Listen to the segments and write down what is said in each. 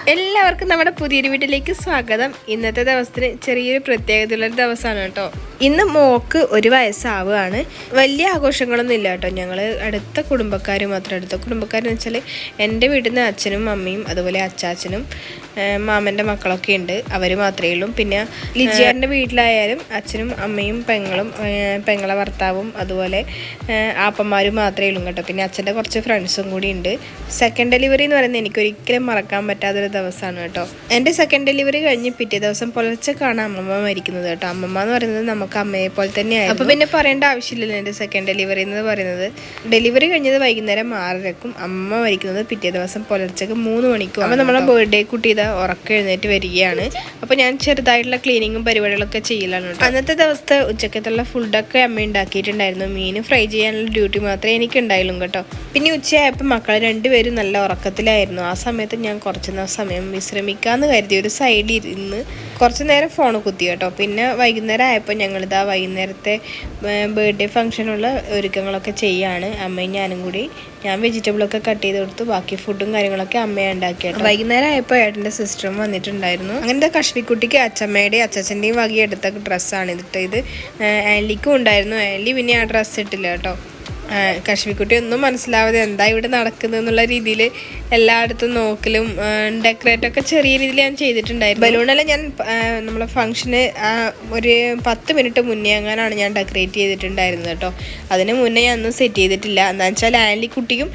എല്ലാവർക്കും നമ്മുടെ പുതിയൊരു വീട്ടിലേക്ക് സ്വാഗതം. ഇന്നത്തെ ദിവസത്തിന് ചെറിയൊരു പ്രത്യേകതയുള്ളൊരു ദിവസമാണ് കേട്ടോ. ഇന്ന് മോക്ക് 1 വയസ്സാവുകയാണ്. വലിയ ആഘോഷങ്ങളൊന്നും ഇല്ല കേട്ടോ. ഞങ്ങൾ അടുത്ത കുടുംബക്കാർ മാത്രം. അടുത്ത കുടുംബക്കാരെന്ന് വെച്ചാൽ എൻ്റെ വീട്ടിൽ നിന്ന് അച്ഛനും അമ്മയും അതുപോലെ അച്ചാച്ചനും മാമൻ്റെ മക്കളൊക്കെ ഉണ്ട്. അവർ മാത്രമേ ഉള്ളൂ. പിന്നെ ലിജിയാറിൻ്റെ വീട്ടിലായാലും അച്ഛനും അമ്മയും പെങ്ങളെ ഭർത്താവും അതുപോലെ ആപ്പന്മാരും മാത്രമേ ഉള്ളൂ കേട്ടോ. പിന്നെ അച്ഛൻ്റെ കുറച്ച് ഫ്രണ്ട്സും കൂടി ഉണ്ട്. സെക്കൻഡ് ഡെലിവറി എന്ന് പറയുന്നത് എനിക്കൊരിക്കലും മറക്കാൻ പറ്റാത്തൊരു ദിവസമാണ് കേട്ടോ. എൻ്റെ സെക്കൻഡ് ഡെലിവറി കഴിഞ്ഞ് പിറ്റേ ദിവസം പുലർച്ചക്കാണ് അമ്മമ്മ മരിക്കുന്നത് കേട്ടോ. അമ്മമ്മ എന്ന് പറയുന്നത് നമുക്ക് അമ്മയെ പോലെ തന്നെയായിരുന്നു. അപ്പോൾ പിന്നെ പറയേണ്ട ആവശ്യമില്ലല്ലോ എൻ്റെ സെക്കൻഡ് ഡെലിവറി എന്ന് പറയുന്നത്. ഡെലിവറി കഴിഞ്ഞത് വൈകുന്നേരം 6:30ക്കും അമ്മ മരിക്കുന്നത് പിറ്റേ ദിവസം പുലർച്ചക്ക് 3 മണിക്കും. അപ്പോൾ നമ്മളെ ബർത്ത്ഡേ കുട്ടി ഉറക്കം എഴുന്നേറ്റ് വരികയാണ്. അപ്പോൾ ഞാൻ ചെറുതായിട്ടുള്ള ക്ലീനിങ്ങും പരിപാടികളൊക്കെ ചെയ്യലാണ് കേട്ടോ. അന്നത്തെ ദിവസത്തെ ഉച്ചക്കത്തുള്ള ഫുഡൊക്കെ അമ്മ ഉണ്ടാക്കിയിട്ടുണ്ടായിരുന്നു. മീൻ ഫ്രൈ ചെയ്യാനുള്ള ഡ്യൂട്ടി മാത്രമേ എനിക്ക് ഉണ്ടായുള്ളൂ കേട്ടോ. പിന്നെ ഉച്ചയായപ്പോൾ മക്കൾ രണ്ടുപേരും നല്ല ഉറക്കത്തിലായിരുന്നു. ആ സമയത്ത് ഞാൻ കുറച്ച് സമയം വിശ്രമിക്കാമെന്ന് കരുതി ഒരു സൈഡിൽ ഇരുന്ന് കുറച്ച് നേരം ഫോൺ കുത്തി കേട്ടോ. പിന്നെ വൈകുന്നേരം ആയപ്പോൾ ഞങ്ങളിതാ വൈകുന്നേരത്തെ ബർത്ത്ഡേ ഫംഗ്ഷനുള്ള ഒരുക്കങ്ങളൊക്കെ ചെയ്യാണ് അമ്മയും ഞാനും കൂടി. ഞാൻ വെജിറ്റബിളൊക്കെ കട്ട് ചെയ്ത് കൊടുത്തു. ബാക്കി ഫുഡും കാര്യങ്ങളൊക്കെ അമ്മയാണ് ഉണ്ടാക്കിയത്. വൈകുന്നേരം ആയപ്പോൾ ഏട്ടൻ്റെ സിസ്റ്ററും വന്നിട്ടുണ്ടായിരുന്നു. അങ്ങനത്തെ കശ്മിക്കുട്ടിക്ക് അച്ഛമ്മയുടെയും അച്ഛച്ചൻ്റെയും വകി എടുത്ത ഡ്രസ്സാണ് ഇതിട്ട്. ഇത് ആൻലിക്കും ഉണ്ടായിരുന്നു. ആൻലി പിന്നെ ആ ഡ്രസ്സ് ഇട്ടില്ല കേട്ടോ. കശ്മിക്കുട്ടി ഒന്നും മനസ്സിലാവാതെ എന്താ ഇവിടെ നടക്കുന്നത് എന്നുള്ള രീതിയിൽ എല്ലായിടത്തും നോക്കലും ഡെക്കറേറ്റൊക്കെ ചെറിയ രീതിയിൽ ഞാൻ ചെയ്തിട്ടുണ്ടായിരുന്നു. ബലൂണെല്ലാം ഞാൻ നമ്മളെ ഫംഗ്ഷന് ഒരു 10 മിനിറ്റ് മുന്നേ അങ്ങനെയാണ് ഞാൻ ഡെക്കറേറ്റ് ചെയ്തിട്ടുണ്ടായിരുന്നത് കേട്ടോ. അതിന് മുന്നേ ഞാൻ ഒന്നും സെറ്റ് ചെയ്തിട്ടില്ല. എന്താണെന്ന് വെച്ചാൽ ആൻലി കുട്ടിയും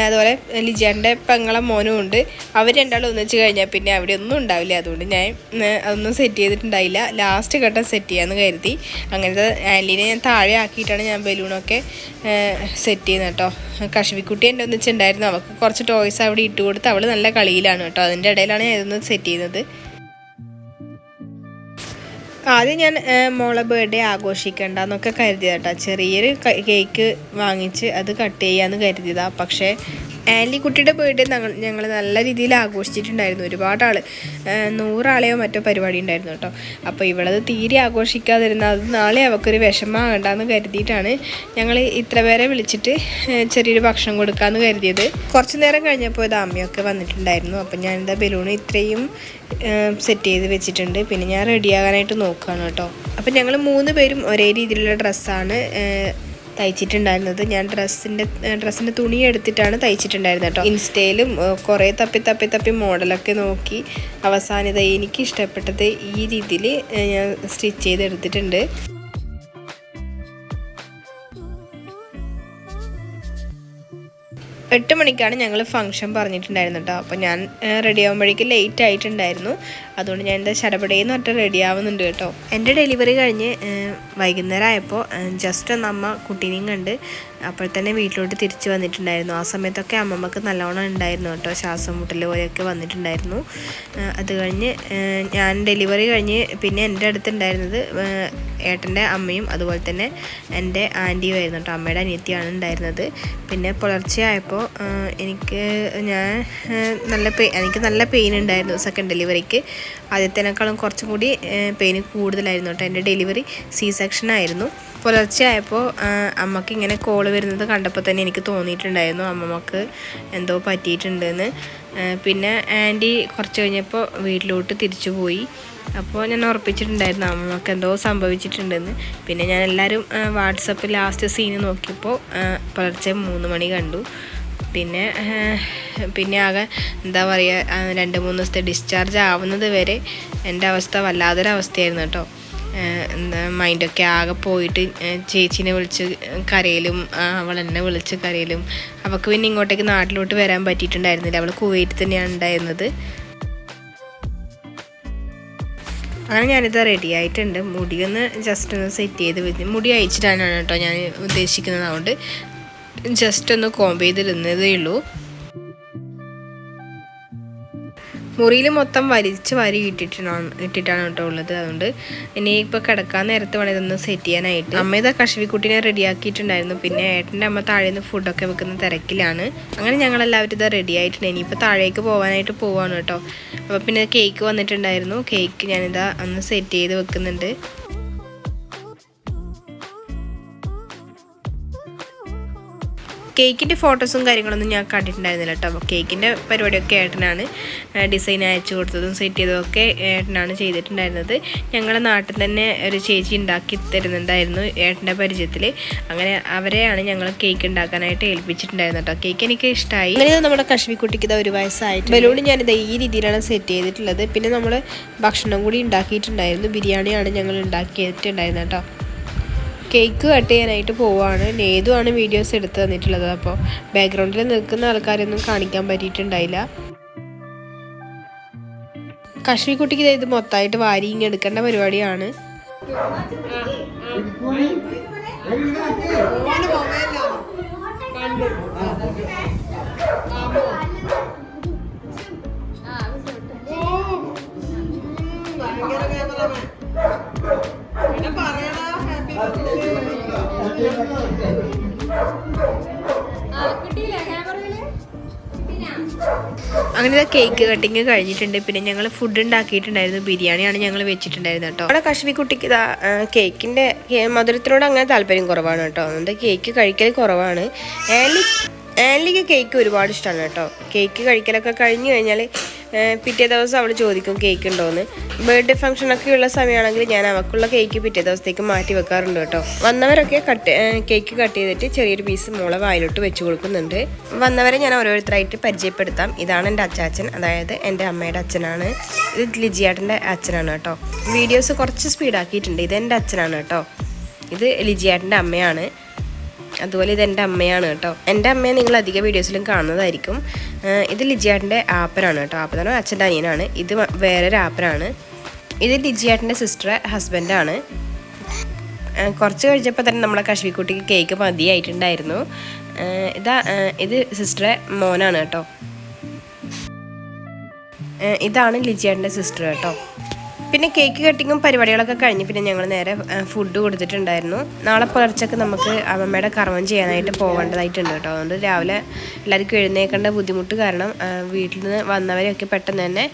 അതുപോലെ ലിജിയാൻ്റെ പെങ്ങളെ മോനും ഉണ്ട്. അവർ രണ്ടാളും ഒന്നിച്ച് കഴിഞ്ഞാൽ പിന്നെ അവിടെ ഒന്നും ഉണ്ടാവില്ല. അതുകൊണ്ട് ഞാൻ അതൊന്നും സെറ്റ് ചെയ്തിട്ടുണ്ടായില്ല. ലാസ്റ്റ് ഘട്ടം സെറ്റ് ചെയ്യാമെന്ന് കരുതി. അങ്ങനത്തെ ആൻലീനെ ഞാൻ താഴെ ആക്കിയിട്ടാണ് ഞാൻ ബലൂണൊക്കെ സെറ്റ് ചെയ്യുന്നത് കേട്ടോ. കശ്മിക്കുട്ടി എൻ്റെ ഒന്നിച്ചുണ്ടായിരുന്നു. അവൾക്ക് കുറച്ച് ടോയ്സ് അവിടെ ഇട്ട് കൊടുത്ത് അവൾ നല്ല കളിയിലാണ് കേട്ടോ. അതിൻ്റെ ഇടയിലാണ് ഞാൻ ഇതൊന്ന് സെറ്റ് ചെയ്യുന്നത്. ആദ്യം ഞാൻ മോളെ ബർത്ത്ഡേ ആഘോഷിക്കേണ്ടെന്നൊക്കെ കരുതിയതാണ് കേട്ടോ. ചെറിയൊരു കേക്ക് വാങ്ങിച്ച് അത് കട്ട് ചെയ്യാമെന്ന് കരുതിയതാണ്. പക്ഷേ ആൻലി കുട്ടിയുടെ ബർത്ത്ഡേ ഞങ്ങൾ നല്ല രീതിയിൽ ആഘോഷിച്ചിട്ടുണ്ടായിരുന്നു. ഒരുപാട് 100 ആളെയോ മറ്റോ പരിപാടി ഉണ്ടായിരുന്നു കേട്ടോ. അപ്പോൾ ഇവളത് തീരെ ആഘോഷിക്കാതിരുന്ന അത് നാളെ അവൾക്കൊരു വിഷമമാകണ്ടെന്ന് കരുതിയിട്ടാണ് ഞങ്ങൾ ഇത്ര പേരെ വിളിച്ചിട്ട് ചെറിയൊരു ഭക്ഷണം കൊടുക്കാമെന്ന് കരുതിയത്. കുറച്ച് നേരം കഴിഞ്ഞപ്പോൾ ഇത് അമ്മയൊക്കെ വന്നിട്ടുണ്ടായിരുന്നു. അപ്പം ഞാനിതാ ബലൂൺ ഇത്രയും സെറ്റ് ചെയ്ത് വെച്ചിട്ടുണ്ട്. പിന്നെ ഞാൻ റെഡിയാകാനായിട്ട് നോക്കുകയാണ് കേട്ടോ. അപ്പം ഞങ്ങൾ 3 പേരും ഒരേ രീതിയിലുള്ള ഡ്രസ്സാണ് തയ്ച്ചിട്ടുണ്ടായിരുന്നത്. ഞാൻ ഡ്രസ്സിൻ്റെ തുണി എടുത്തിട്ടാണ് തയ്ച്ചിട്ടുണ്ടായിരുന്നത് കേട്ടോ. ഇൻസ്റ്റയിലും കുറേ തപ്പി മോഡലൊക്കെ നോക്കി അവസാനം എനിക്ക് ഇഷ്ടപ്പെട്ടത് ഈ രീതിയിൽ ഞാൻ സ്റ്റിച്ച് ചെയ്തെടുത്തിട്ടുണ്ട്. 8 മണിക്കാണ് ഞങ്ങൾ ഫംഗ്ഷൻ പറഞ്ഞിട്ടുണ്ടായിരുന്നു കേട്ടോ. അപ്പോൾ ഞാൻ റെഡി ആകുമ്പോഴേക്കും ലേറ്റ് ആയിട്ടുണ്ടായിരുന്നു. അതുകൊണ്ട് ഞാൻ എന്താ ശടപടയെന്ന് പറഞ്ഞിട്ട് റെഡി ആവുന്നുണ്ട് കേട്ടോ. എൻ്റെ ഡെലിവറി കഴിഞ്ഞ് വൈകുന്നേരം ആയപ്പോൾ ജസ്റ്റ് ഒന്ന് അമ്മ കുട്ടീനെയും കണ്ട് അപ്പോൾ തന്നെ വീട്ടിലോട്ട് തിരിച്ച് വന്നിട്ടുണ്ടായിരുന്നു. ആ സമയത്തൊക്കെ അമ്മമ്മക്ക് നല്ലോണം ഉണ്ടായിരുന്നു കേട്ടോ. ശ്വാസം മുട്ടൽ പോലെയൊക്കെ വന്നിട്ടുണ്ടായിരുന്നു. അത് കഴിഞ്ഞ് ഞാൻ ഡെലിവറി കഴിഞ്ഞ് പിന്നെ എൻ്റെ അടുത്തുണ്ടായിരുന്നത് ഏട്ടൻ്റെ അമ്മയും അതുപോലെ തന്നെ എൻ്റെ ആൻറ്റിയും ആയിരുന്നു കേട്ടോ. അമ്മയുടെ അനിയത്തിയാണ് ഉണ്ടായിരുന്നത്. പിന്നെ പുലർച്ചെയായപ്പോൾ എനിക്ക് നല്ല പെയിൻ ഉണ്ടായിരുന്നു സെക്കൻഡ് ഡെലിവറിക്ക്. ആദ്യത്തേനേക്കാളും കുറച്ചും കൂടി പെയിൻ കൂടുതലായിരുന്നു കേട്ടോ. എൻ്റെ ഡെലിവറി C-സെക്ഷൻ ആയിരുന്നു. പുലർച്ചെ ആയപ്പോൾ അമ്മക്ക് ഇങ്ങനെ കോള് വരുന്നത് കണ്ടപ്പോൾ തന്നെ എനിക്ക് തോന്നിയിട്ടുണ്ടായിരുന്നു അമ്മമ്മക്ക് എന്തോ പറ്റിയിട്ടുണ്ടെന്ന്. പിന്നെ ആൻറ്റി കുറച്ച് കഴിഞ്ഞപ്പോൾ വീട്ടിലോട്ട് തിരിച്ചു പോയി. അപ്പോൾ ഞാൻ ഉറപ്പിച്ചിട്ടുണ്ടായിരുന്നു അമ്മമ്മക്ക് എന്തോ സംഭവിച്ചിട്ടുണ്ടെന്ന്. പിന്നെ ഞാൻ എല്ലാവരും വാട്സപ്പിൽ ലാസ്റ്റ് സീന് നോക്കിയപ്പോൾ പുലർച്ചെ 3 മണി കണ്ടു. പിന്നെ ആകെ എന്താ പറയുക 2-3 ദിവസത്തെ ഡിസ്ചാർജ് ആവുന്നത് വരെ എൻ്റെ അവസ്ഥ വല്ലാതൊരവസ്ഥയായിരുന്നു കേട്ടോ. മൈൻഡൊക്കെ ആകെ പോയിട്ട് ചേച്ചീനെ വിളിച്ച് കരയിലും അവൾ എന്നെ വിളിച്ച് കരയിലും. അവൾക്ക് പിന്നെ ഇങ്ങോട്ടേക്ക് നാട്ടിലോട്ട് വരാൻ പറ്റിയിട്ടുണ്ടായിരുന്നില്ല. അവൾ കുവൈറ്റിൽ തന്നെയാണ് ഉണ്ടായിരുന്നത്. അങ്ങനെ ഞാനിത് റെഡി ആയിട്ടുണ്ട്. മുടിയൊന്ന് ജസ്റ്റ് ഒന്ന് സെറ്റ് ചെയ്ത് വെച്ച് മുടി അയച്ചിട്ടാണ് കേട്ടോ ഞാൻ ഉദ്ദേശിക്കുന്നത്. അതുകൊണ്ട് ജസ്റ്റ് ഒന്ന് കോംബ് ചെയ്തിരുന്നതേ ഉള്ളൂ. മുറിയിൽ മൊത്തം വലിച്ച് വാരി ഇട്ടിട്ടാണ് കേട്ടോ ഉള്ളത്. അതുകൊണ്ട് ഇനിയിപ്പോൾ കിടക്കാൻ നേരത്ത് വേണം ഇതൊന്ന് സെറ്റ് ചെയ്യാനായിട്ട്. അമ്മ ഇതാ കശ്മിക്കുട്ടീനെ റെഡിയാക്കിയിട്ടുണ്ടായിരുന്നു. പിന്നെ ഏട്ടൻ്റെ അമ്മ താഴേന്ന് ഫുഡൊക്കെ വെക്കുന്ന തിരക്കിലാണ്. അങ്ങനെ ഞങ്ങളെല്ലാവരും ഇത് റെഡി ആയിട്ടുണ്ട്. ഇനിയിപ്പോൾ താഴേക്ക് പോകാനായിട്ട് പോവാണ് കേട്ടോ. അപ്പോൾ പിന്നെ കേക്ക് വന്നിട്ടുണ്ടായിരുന്നു. കേക്ക് ഞാനിതാ ഒന്ന് സെറ്റ് ചെയ്ത് വെക്കുന്നുണ്ട്. കേക്കിൻ്റെ ഫോട്ടോസും കാര്യങ്ങളൊന്നും ഞാൻ കണ്ടിട്ടുണ്ടായിരുന്നില്ല കേട്ടോ. അപ്പോൾ കേക്കിൻ്റെ പരിപാടിയൊക്കെ ഏട്ടനാണ് ഡിസൈൻ അയച്ചു കൊടുത്തതും സെറ്റ് ചെയ്തതും ഒക്കെ ഏട്ടനാണ് ചെയ്തിട്ടുണ്ടായിരുന്നത്. ഞങ്ങളുടെ നാട്ടിൽ തന്നെ ഒരു ചേച്ചി ഉണ്ടാക്കി തരുന്നുണ്ടായിരുന്നു ഏട്ടൻ്റെ പരിചയത്തിൽ. അങ്ങനെ അവരെയാണ് ഞങ്ങൾ കേക്ക് ഉണ്ടാക്കാനായിട്ട് ഏൽപ്പിച്ചിട്ടുണ്ടായിരുന്നത് കേട്ടോ. കേക്ക് എനിക്ക് ഇഷ്ടമായി. അങ്ങനെ നമ്മുടെ കശ്മീർക്കുട്ടിക്ക് ഇതാ ഒരു വയസ്സായിട്ട് ബലൂൺ ഞാനിത് ഈ രീതിയിലാണ് സെറ്റ് ചെയ്തിട്ടുള്ളത്. പിന്നെ നമ്മൾ ഭക്ഷണം കൂടി ഉണ്ടാക്കിയിട്ടുണ്ടായിരുന്നു. ബിരിയാണിയാണ് ഞങ്ങൾ ഉണ്ടാക്കിയിട്ടുണ്ടായിരുന്നത് കേട്ടോ. കേക്ക് കട്ട് ചെയ്യാനായിട്ട് പോവുകയാണ്. നേതുമാണ് വീഡിയോസ് എടുത്ത് തന്നിട്ടുള്ളത്. അപ്പോൾ ബാക്ക്ഗ്രൗണ്ടിൽ നിൽക്കുന്ന ആൾക്കാരൊന്നും കാണിക്കാൻ പറ്റിയിട്ടുണ്ടായില്ല. കശ്മീർക്കുട്ടിക്ക് ഇത് മൊത്തമായിട്ട് വാരി എടുക്കേണ്ട പരിപാടിയാണ്. അങ്ങനെ കേക്ക് കട്ടിങ് കഴിഞ്ഞിട്ടുണ്ട്. പിന്നെ ഞങ്ങൾ ഫുഡ് ഉണ്ടാക്കിയിട്ടുണ്ടായിരുന്നു. ബിരിയാണിയാണ് ഞങ്ങൾ വെച്ചിട്ടുണ്ടായിരുന്നത് കേട്ടോ. അവിടെ കശ്മീർക്കുട്ടിക്ക് ഇതാ കേക്കിൻ്റെ മധുരത്തിനോട് അങ്ങനെ താല്പര്യം കുറവാണ് കേട്ടോ. അതുകൊണ്ട് കേക്ക് കഴിക്കൽ കുറവാണ്. ആൻലിക്ക് കേക്ക് ഒരുപാട് ഇഷ്ടമാണ് കേട്ടോ. കേക്ക് കഴിക്കലൊക്കെ കഴിഞ്ഞ് കഴിഞ്ഞാൽ പിറ്റേ ദിവസം അവൾ ചോദിക്കും കേക്ക് ഉണ്ടോയെന്ന്. ബർത്ത്ഡേ ഫംഗ്ഷനൊക്കെ ഉള്ള സമയമാണെങ്കിൽ ഞാൻ അവൾക്കുള്ള കേക്ക് പിറ്റേ ദിവസത്തേക്ക് മാറ്റി വെക്കാറുണ്ട് കേട്ടോ. വന്നവരൊക്കെ കേക്ക് കട്ട് ചെയ്തിട്ട് ചെറിയൊരു പീസ് മോളെ വായിലോട്ട് വെച്ച് കൊടുക്കുന്നുണ്ട്. വന്നവരെ ഞാൻ ഓരോരുത്തരായിട്ട് പരിചയപ്പെടുത്താം. ഇതാണ് എൻ്റെ അച്ചാച്ചൻ, അതായത് എൻ്റെ അമ്മയുടെ അച്ഛനാണ്. ഇത് ലിജിയേട്ടൻ്റെ അച്ഛനാണ് കേട്ടോ. വീഡിയോസ് കുറച്ച് സ്പീഡാക്കിയിട്ടുണ്ട്. ഇത് എൻ്റെ അച്ഛനാണ് കേട്ടോ. ഇത് ലിജിയേട്ടൻ്റെ അമ്മയാണ്. അതുപോലെ ഇത് എൻ്റെ അമ്മയാണ് കേട്ടോ. എൻ്റെ അമ്മയെ നിങ്ങൾ അധിക വീഡിയോസിലും കാണുന്നതായിരിക്കും. ഇത് ലിജിയേട്ടൻ്റെ ആപ്പനാണ് കേട്ടോ. ആപ്പനാണ് അച്ഛൻ്റെ അനിയനാണ്. ഇത് വേറൊരു ആപ്പനാണ്. ഇത് ലിജിയേട്ടൻ്റെ സിസ്റ്റർ ഹസ്ബൻഡാണ്. കുറച്ച് കഴിഞ്ഞപ്പോൾ തന്നെ നമ്മളെ കശ്മീർക്കുട്ടിക്ക് കേക്ക് മതിയായിട്ടുണ്ടായിരുന്നു. ഇത് സിസ്റ്ററെ മോനാണ് കേട്ടോ. ഇതാണ് ലിജിയേട്ടൻ്റെ സിസ്റ്റർ കേട്ടോ. പിന്നെ കേക്ക് കട്ടിങ്ങും പരിപാടികളൊക്കെ കഴിഞ്ഞ് പിന്നെ ഞങ്ങൾ നേരെ ഫുഡ് കൊടുത്തിട്ടുണ്ടായിരുന്നു. നാളെ പുലർച്ചയ്ക്ക് നമുക്ക് അമ്മമ്മയുടെ കർമ്മം ചെയ്യാനായിട്ട് പോകേണ്ടതായിട്ടുണ്ട് കേട്ടോ. അതുകൊണ്ട് രാവിലെ എല്ലാവർക്കും എഴുന്നേക്കേണ്ട ബുദ്ധിമുട്ട് കാരണം വീട്ടിൽ നിന്ന് വന്നവരെയൊക്കെ പെട്ടെന്ന് തന്നെ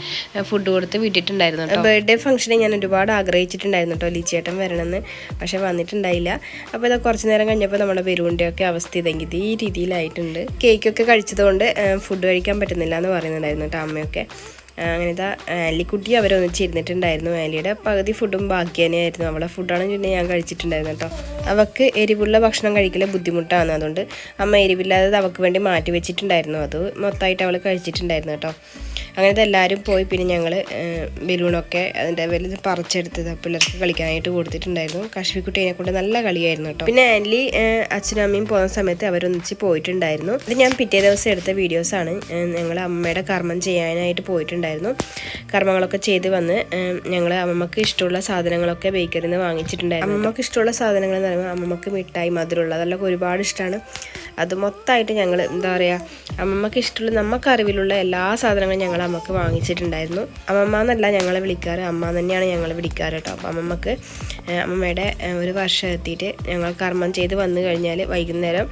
ഫുഡ് കൊടുത്ത് വിട്ടിട്ടുണ്ടായിരുന്നു കേട്ടോ. ബർത്ത്ഡേ ഫംഗ്ഷന് ഞാൻ ഒരുപാട് ആഗ്രഹിച്ചിട്ടുണ്ടായിരുന്നു കേട്ടോ ലിജിയേട്ടൻ വരണമെന്ന്. പക്ഷെ വന്നിട്ടുണ്ടായില്ല. അപ്പോൾ ഇത് കുറച്ച് നേരം കഴിഞ്ഞപ്പോൾ നമ്മുടെ ബലൂണിൻ്റെയൊക്കെ അവസ്ഥ ഇതെങ്കിൽ ഈ രീതിയിലായിട്ടുണ്ട്. കേക്കൊക്കെ കഴിച്ചതുകൊണ്ട് ഫുഡ് കഴിക്കാൻ പറ്റുന്നില്ല എന്ന് പറയുന്നുണ്ടായിരുന്നു കേട്ടോ അമ്മയൊക്കെ. അങ്ങനെ ഇതാ ആലിക്കുട്ടി അവരൊന്നിച്ചിരുന്നിട്ടുണ്ടായിരുന്നു. ആലിയുടെ പകുതി ഫുഡും ബാക്കി തന്നെയായിരുന്നു. അവളെ ഫുഡാണ് പിന്നെ ഞാൻ കഴിച്ചിട്ടുണ്ടായിരുന്നു കേട്ടോ. അവൾക്ക് എരിവുള്ള ഭക്ഷണം കഴിക്കൽ ബുദ്ധിമുട്ടാണ്. അതുകൊണ്ട് അമ്മ എരിവില്ലാതെ അവൾക്ക് വേണ്ടി മാറ്റി വെച്ചിട്ടുണ്ടായിരുന്നു. അത് മൊത്തമായിട്ട് അവൾ കഴിച്ചിട്ടുണ്ടായിരുന്നു കേട്ടോ. അങ്ങനത്തെ എല്ലാവരും പോയി. പിന്നെ ഞങ്ങൾ ബലൂണൊക്കെ അതിൻ്റെ വലുത് പറിച്ചെടുത്തത് പിള്ളേർക്ക് കളിക്കാനായിട്ട് കൊടുത്തിട്ടുണ്ടായിരുന്നു. കശ്മീർക്കുട്ടീനെ കൊണ്ട് നല്ല കളിയായിരുന്നു കേട്ടോ. പിന്നെ ആൻലി അച്ഛനും അമ്മയും പോകുന്ന സമയത്ത് അവരൊന്നിച്ച് പോയിട്ടുണ്ടായിരുന്നു. ഇത് ഞാൻ പിറ്റേ ദിവസം എടുത്ത വീഡിയോസാണ്. ഞങ്ങൾ അമ്മയുടെ കർമ്മം ചെയ്യാനായിട്ട് പോയിട്ടുണ്ടായിരുന്നു. കർമ്മങ്ങളൊക്കെ ചെയ്ത് വന്ന് ഞങ്ങൾ അമ്മമ്മക്ക് ഇഷ്ടമുള്ള സാധനങ്ങളൊക്കെ ബേക്കറിയിൽ നിന്ന് വാങ്ങിച്ചിട്ടുണ്ടായിരുന്നു. അമ്മമ്മക്ക് ഇഷ്ടമുള്ള സാധനങ്ങൾ എന്ന് പറയുമ്പോൾ അമ്മമ്മക്ക് മിഠായി മധുരമുള്ള അതെല്ലാം ഒരുപാട് ഇഷ്ടമാണ്. അത് മൊത്തമായിട്ട് ഞങ്ങൾ എന്താ പറയുക അമ്മമ്മക്ക് ഇഷ്ടമുള്ള നമുക്ക് അറിവിലുള്ള എല്ലാ സാധനങ്ങളും ഞങ്ങൾ അമ്മക്ക് വാങ്ങിച്ചിട്ടുണ്ടായിരുന്നു. അമ്മമ്മ എന്നല്ല ഞങ്ങളെ വിളിക്കാറ്, അമ്മ തന്നെയാണ് ഞങ്ങൾ വിളിക്കാറ് കേട്ടോ. അപ്പോൾ അമ്മമ്മക്ക് അമ്മമ്മയുടെ ഒരു വർഷം എത്തിയിട്ട് ഞങ്ങൾ കർമ്മം ചെയ്ത് വന്നു കഴിഞ്ഞാൽ വൈകുന്നേരം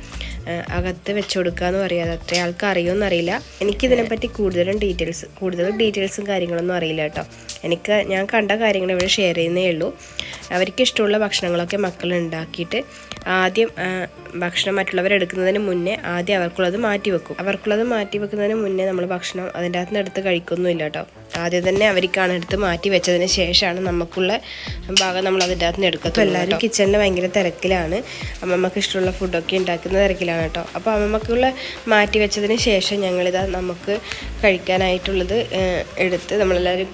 അകത്ത് വെച്ച് കൊടുക്കുക എന്ന് പറയാതെ അത്ര ആൾക്ക് അറിയുമെന്ന് അറിയില്ല. എനിക്കിതിനെപ്പറ്റി കൂടുതൽ ഡീറ്റെയിൽസും കാര്യങ്ങളൊന്നും അറിയില്ല കേട്ടോ. ഞാൻ കണ്ട കാര്യങ്ങൾ ഇവിടെ ഷെയർ ചെയ്യുന്നേ ഉള്ളൂ. അവർക്ക് ഇഷ്ടമുള്ള ഭക്ഷണങ്ങളൊക്കെ മക്കൾ ഉണ്ടാക്കിയിട്ട് ആദ്യം ഭക്ഷണം മറ്റുള്ളവരെടുക്കുന്നതിന് മുന്നേ ആദ്യം അവർക്കുള്ളത് മാറ്റി വെക്കുന്നതിന് മുന്നേ നമ്മൾ ഭക്ഷണം അതിൻ്റെ അകത്ത് നിന്ന് എടുത്ത് കഴിക്കൊന്നുമില്ല കേട്ടോ. ആദ്യം തന്നെ അവർക്കാണ് എടുത്ത് മാറ്റി വെച്ചതിന് ശേഷമാണ് നമുക്കുള്ള ഭാഗം നമ്മൾ അതിൻ്റെ അകത്ത് നിന്ന് എടുക്കത്തും. എല്ലാവരും കിച്ചണിൽ ഭയങ്കര തിരക്കിലാണ്. അമ്മമ്മക്ക് ഇഷ്ടമുള്ള ഫുഡൊക്കെ ഉണ്ടാക്കുന്ന തിരക്കിലാണ് കേട്ടോ. അപ്പോൾ അമ്മമ്മക്കുള്ള മാറ്റി വെച്ചതിന് ശേഷം ഞങ്ങളിതാ നമുക്ക് കഴിക്കാനായിട്ടുള്ളത് എടുത്ത് നമ്മളെല്ലാവരും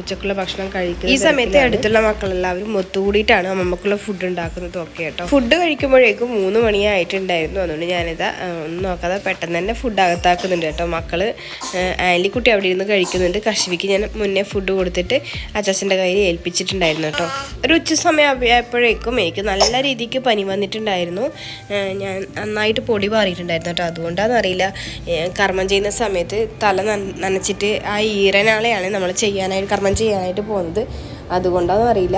ഉച്ചക്കുള്ള ഭക്ഷണം കഴിക്കുന്നത്. ഈ സമയത്ത് അടുത്തുള്ള മക്കളെല്ലാവരും ഒത്തുകൂടിയിട്ടാണ് അമ്മമ്മക്കുള്ള ഫുഡ് ഉണ്ടാക്കുന്നതും ഒക്കെ കേട്ടോ. ഫുഡ് കഴിക്കുമ്പോഴേക്കും 3 മണിയായിട്ടുണ്ടായിരുന്നു. അതുകൊണ്ട് ഞാനിതാ ഒന്നും നോക്കാതെ പെട്ടെന്ന് തന്നെ ഫുഡ് അകത്താക്കുന്നുണ്ട് കേട്ടോ. മക്കള് ആലിക്കുട്ടി അവിടെ ഇരുന്ന് കഴിക്കുന്നുണ്ട്. കശ്മീർക്ക് ഞാൻ മുന്നേ ഫുഡ് കൊടുത്തിട്ട് അച്ചാച്ചൻ്റെ കയ്യിൽ ഏൽപ്പിച്ചിട്ടുണ്ടായിരുന്നു കേട്ടോ. ഒരു ഉച്ച സമയം ആയപ്പോഴേക്കും എനിക്ക് നല്ല രീതിക്ക് പനി വന്നിട്ടുണ്ടായിരുന്നു. ഞാൻ നന്നായിട്ട് പൊടി പാറിയിട്ടുണ്ടായിരുന്നു കേട്ടോ. അതുകൊണ്ടാണെന്ന് അറിയില്ല കർമ്മം ചെയ്യുന്ന സമയത്ത് തല നനച്ചിട്ട് ആ ഈറനാളെയാണ് നമ്മൾ കർമ്മം ചെയ്യാനായിട്ട് പോകുന്നത്. അതുകൊണ്ടാണെന്ന് അറിയില്ല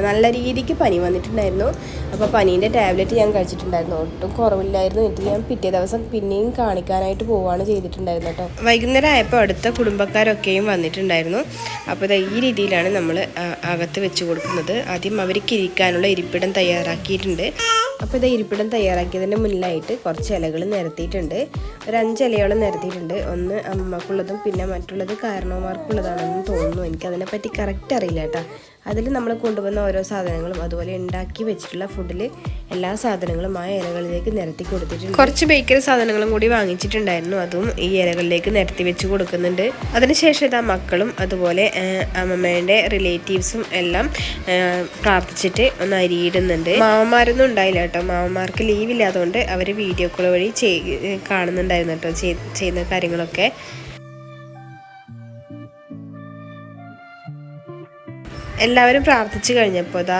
നല്ല രീതിക്ക് പനി വന്നിട്ടുണ്ടായിരുന്നു. അപ്പോൾ പനീൻ്റെ ടാബ്ലറ്റ് ഞാൻ കഴിച്ചിട്ടുണ്ടായിരുന്നു. ഒട്ടും കുറവില്ലായിരുന്നു. എന്നിട്ട് ഞാൻ പിറ്റേ ദിവസം പിന്നെയും കാണിക്കാനായിട്ട് പോവുകയാണ് ചെയ്തിട്ടുണ്ടായിരുന്നു കേട്ടോ. വൈകുന്നേരം ആയപ്പോൾ അടുത്ത കുടുംബക്കാരൊക്കെയും വന്നിട്ടുണ്ടായിരുന്നു. അപ്പോൾ ഈ രീതിയിലാണ് നമ്മൾ അകത്ത് വെച്ച് കൊടുക്കുന്നത്. ആദ്യം അവർക്ക് ഇരിക്കാനുള്ള ഇരിപ്പിടം തയ്യാറാക്കിയിട്ടുണ്ട്. അപ്പോൾ ഇത് ഇരിപ്പിടം തയ്യാറാക്കിയതിൻ്റെ മുന്നിലായിട്ട് കുറച്ച് ഇലകൾ നിരത്തിയിട്ടുണ്ട്. ഒരു 5 ഇലയോളം നിരത്തിയിട്ടുണ്ട്. ഒന്ന് അമ്മക്കുള്ളതും പിന്നെ മറ്റുള്ളത് കാരണവന്മാർക്കുള്ളതാണെന്ന് തോന്നുന്നു. എനിക്കതിനെപ്പറ്റി കറക്റ്റ് അറിയില്ല കേട്ടോ. അതിൽ നമ്മൾ കൊണ്ടുവന്ന ഓരോ സാധനങ്ങളും അതുപോലെ ഉണ്ടാക്കി വെച്ചിട്ടുള്ള ഫുഡിൽ എല്ലാ സാധനങ്ങളും ആ ഇലകളിലേക്ക് നിരത്തി കൊടുത്തിട്ടുണ്ട്. കുറച്ച് ബേക്കറി സാധനങ്ങളും കൂടി വാങ്ങിച്ചിട്ടുണ്ടായിരുന്നു. അതും ഈ ഇലകളിലേക്ക് നിരത്തി വെച്ച് കൊടുക്കുന്നുണ്ട്. അതിനുശേഷം ഇതാ മക്കളും അതുപോലെ അമ്മമ്മേൻ്റെ റിലേറ്റീവ്സും എല്ലാം പ്രാർത്ഥിച്ചിട്ട് ഒന്ന് അരിയിടുന്നുണ്ട്. മാമന്മാരൊന്നും ഉണ്ടായില്ല കേട്ടോ. മാമന്മാർക്ക് ലീവില്ലാത്തതുകൊണ്ട് അവർ വീഡിയോ കോൾ വഴി കാണുന്നുണ്ടായിരുന്നു കേട്ടോ ചെയ്യുന്ന കാര്യങ്ങളൊക്കെ. എല്ലാവരും പ്രാർത്ഥിച്ചു കഴിഞ്ഞപ്പോൾ ഇതാ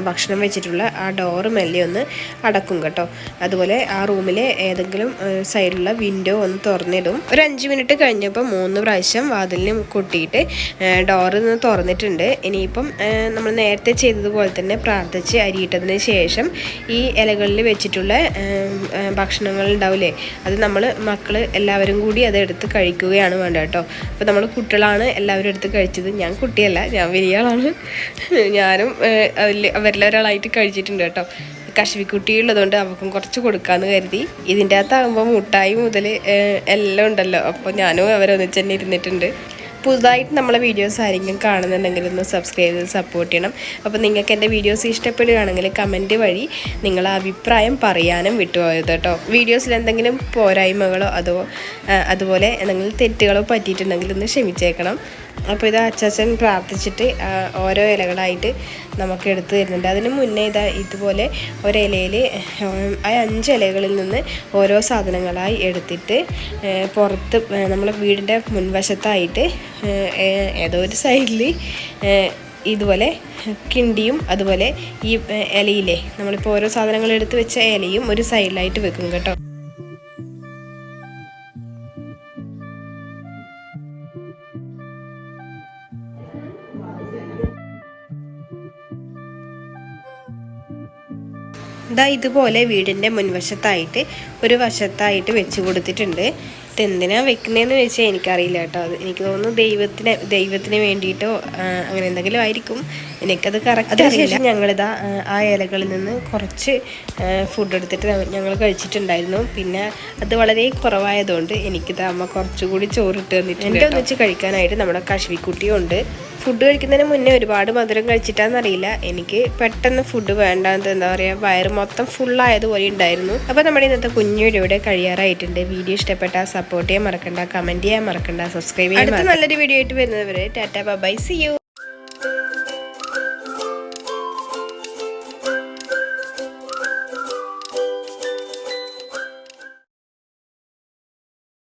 ഭക്ഷണം വെച്ചിട്ടുള്ള ആ ഡോറ് മെല്ലെ ഒന്ന് അടക്കും കേട്ടോ. അതുപോലെ ആ റൂമിലെ ഏതെങ്കിലും സൈഡിലുള്ള വിൻഡോ ഒന്ന് തുറന്നിടും. ഒരു 5 മിനിറ്റ് കഴിഞ്ഞപ്പോൾ 3 പ്രാവശ്യം വാതിലിന് കൊട്ടിയിട്ട് ഡോറ് തുറന്നിട്ടുണ്ട്. ഇനിയിപ്പം നമ്മൾ നേരത്തെ ചെയ്തതുപോലെ തന്നെ പ്രാർത്ഥിച്ച് അരിയിട്ടതിന് ശേഷം ഈ ഇലകളിൽ വെച്ചിട്ടുള്ള ഭക്ഷണങ്ങൾ ഉണ്ടാവില്ലേ, അത് നമ്മൾ മക്കൾ എല്ലാവരും കൂടി അതെടുത്ത് കഴിക്കുകയാണ് വേണ്ടത് കേട്ടോ. അപ്പോൾ നമ്മൾ കുട്ടികളാണ് എല്ലാവരും എടുത്ത് കഴിച്ചത്. ഞാൻ കുട്ടിയല്ല, ഞാൻ വലിയ ആളാണ്. ഞാനും അവരിലൊരാളായിട്ട് കഴിച്ചിട്ടുണ്ട് കേട്ടോ. കശുവിക്കുട്ടിയുള്ളതുകൊണ്ട് അവർക്കും കുറച്ച് കൊടുക്കാമെന്ന് കരുതി. ഇതിൻ്റെ അകത്താകുമ്പോൾ മുട്ടായി മുതൽ എല്ലാം ഉണ്ടല്ലോ. അപ്പോൾ ഞാനും അവരൊന്നിച്ച് തന്നെ ഇരുന്നിട്ടുണ്ട്. പുതുതായിട്ട് നമ്മളെ വീഡിയോസ് ആരെങ്കിലും കാണുന്നുണ്ടെങ്കിൽ ഒന്ന് സബ്സ്ക്രൈബ് ചെയ്ത് സപ്പോർട്ട് ചെയ്യണം. അപ്പോൾ നിങ്ങൾക്ക് എൻ്റെ വീഡിയോസ് ഇഷ്ടപ്പെടുകയാണെങ്കിൽ കമൻറ്റ് വഴി നിങ്ങളെ അഭിപ്രായം പറയാനും വിട്ടുപോയത് കേട്ടോ. വീഡിയോസിൽ എന്തെങ്കിലും പോരായ്മകളോ അതുപോലെ എന്തെങ്കിലും തെറ്റുകളോ പറ്റിയിട്ടുണ്ടെങ്കിൽ ഒന്ന് ക്ഷമിച്ചേക്കണം. അപ്പോൾ ഇത് അച്ചാച്ചൻ പ്രാർത്ഥിച്ചിട്ട് ഓരോ ഇലകളായിട്ട് നമുക്ക് എടുത്തു തരുന്നുണ്ട്. അതിന് മുന്നേ ഇതുപോലെ ഒരിലയിൽ 5 ഇലകളിൽ നിന്ന് ഓരോ സാധനങ്ങളായി എടുത്തിട്ട് പുറത്ത് നമ്മളെ വീടിൻ്റെ മുൻവശത്തായിട്ട് ഏതോ ഒരു സൈഡിൽ ഇതുപോലെ കിണ്ടിയും അതുപോലെ ഈ ഇലയിലെ നമ്മളിപ്പോൾ ഓരോ സാധനങ്ങൾ എടുത്ത് വെച്ച ഇലയും ഒരു സൈഡിലായിട്ട് വെക്കും കേട്ടോ. ഇതുപോലെ വീടിൻ്റെ മുൻവശത്തായിട്ട് ഒരു വശത്തായിട്ട് വെച്ച് കൊടുത്തിട്ടുണ്ട്. ഇതെന്തിനാണ് വെക്കുന്നതെന്ന് വെച്ചാൽ എനിക്കറിയില്ല കേട്ടോ. അത് എനിക്ക് തോന്നുന്നു ദൈവത്തിന് വേണ്ടിയിട്ടോ അങ്ങനെ എന്തെങ്കിലും ആയിരിക്കും. എനിക്കത് കറക്റ്റ് അറിയില്ല. ഞങ്ങളിതാ ആ ഇലകളിൽ നിന്ന് കുറച്ച് ഫുഡ് എടുത്തിട്ട് ഞങ്ങൾ കഴിച്ചിട്ടുണ്ടായിരുന്നു. പിന്നെ അത് വളരെ കുറവായതുകൊണ്ട് എനിക്കിത് അമ്മ കുറച്ചുകൂടി ചോറിട്ട് തന്നിട്ടുണ്ട്. എൻ്റെ ഒന്നിച്ച് കഴിക്കാനായിട്ട് നമ്മുടെ കശുവിക്കുട്ടിയും ഉണ്ട്. ഫുഡ് കഴിക്കുന്നതിന് മുന്നേ ഒരുപാട് മധുരം കഴിച്ചിട്ടാണെന്നറിയില്ല, എനിക്ക് പെട്ടെന്ന് ഫുഡ് വേണ്ടാന്ന് എന്താ പറയുക, വയറ് മൊത്തം ഫുള്ളായതുപോലെ ഉണ്ടായിരുന്നു. അപ്പോൾ നമ്മുടെ ഇന്നത്തെ കുഞ്ഞു വീഡിയോ ഇവിടെ കഴിയാറായിട്ടുണ്ട്. വീഡിയോ ഇഷ്ടപ്പെട്ടാൽ സപ്പോർട്ട് ചെയ്യാൻ മറക്കണ്ട, കമൻറ്റ് ചെയ്യാൻ മറക്കണ്ട, സബ്സ്ക്രൈബ് ചെയ്യാൻ. അടുത്ത നല്ലൊരു വീഡിയോ ആയിട്ട് വരുന്നവരെ ടാറ്റാ ബൈ, സീ യു.